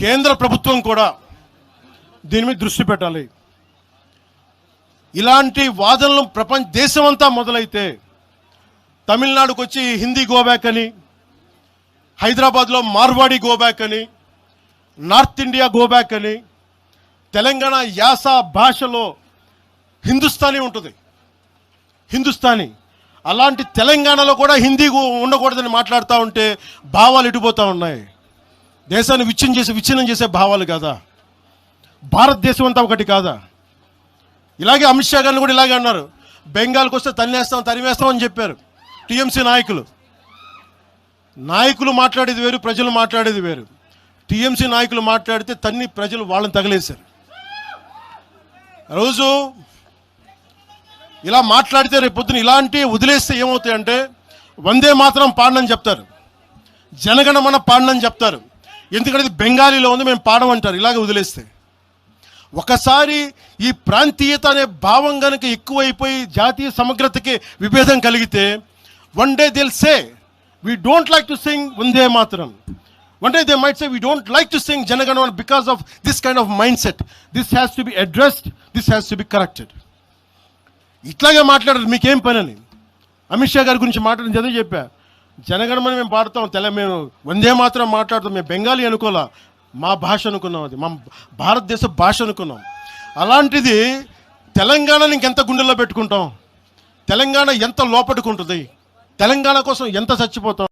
కేంద్ర ప్రభుత్వం కూడా దీని మీద దృష్టి పెట్టాలి. ఇలాంటి వాదనలు దేశమంతా మొదలైతే తమిళనాడుకు వచ్చి హిందీ గోబ్యాక్ అని, హైదరాబాద్లో మార్వాడి గోబ్యాక్ అని, నార్త్ ఇండియా గోబ్యాక్ అని, తెలంగాణ యాస భాషలో హిందుస్థానీ ఉంటుంది, హిందుస్థానీ. అలాంటి తెలంగాణలో కూడా హిందీ ఉండకూడదని మాట్లాడుతూ ఉంటే భావాలు ఎటుపోతూ ఉన్నాయి. దేశాన్ని విచ్ఛిన్నం చేసే భావాలు కాదా? భారతదేశం అంతా ఒకటి కాదా? ఇలాగే అమిత్ షా గారిని కూడా ఇలాగే అన్నారు. బెంగాల్కి వస్తే తరిమేస్తాం అని చెప్పారు టీఎంసీ నాయకులు మాట్లాడేది వేరు, ప్రజలు మాట్లాడేది వేరు. టీఎంసీ నాయకులు మాట్లాడితే ప్రజలు వాళ్ళని తగిలేశారు. రోజు ఇలా మాట్లాడితే రేపు పొద్దున ఇలాంటి వదిలేస్తే ఏమవుతాయంటే వందే మాత్రం పాడనని చెప్తారు, జనగణమన పాడనని చెప్తారు. ఎందుకంటే ఇది బెంగాలీలో ఉంది, మేము పాడమంటారు. ఇలాగే వదిలేస్తే ఒకసారి ఈ ప్రాంతీయత అనే భావం కనుక ఎక్కువైపోయి జాతీయ సమగ్రతకి విభేదం కలిగితే వన్ డే దిల్ సే we don't like to sing Vande Mataram. One day they might say we don't like to sing Janaganamana because of this kind of mindset. This has to be addressed. This has to be corrected. ఇట్లాగే మాట్లాడారు. మీకేం పని అని అమిత్ షా గారి గురించి మాట్లాడిన చదివి చెప్పా. జనగణమన మేము పాడతాం, మేము వందే మాత్రం మాట్లాడతాం. మేము బెంగాలీ అనుకోలే, మా భాష అనుకున్నాం, అది మా భారతదేశ భాష అనుకున్నాం. అలాంటిది తెలంగాణని ఇంకెంత గుండెల్లో పెట్టుకుంటాం, తెలంగాణ ఎంత లోపట్టుకుంటుంది, తెలంగాణ కోసం ఎంత చచ్చిపోతాం.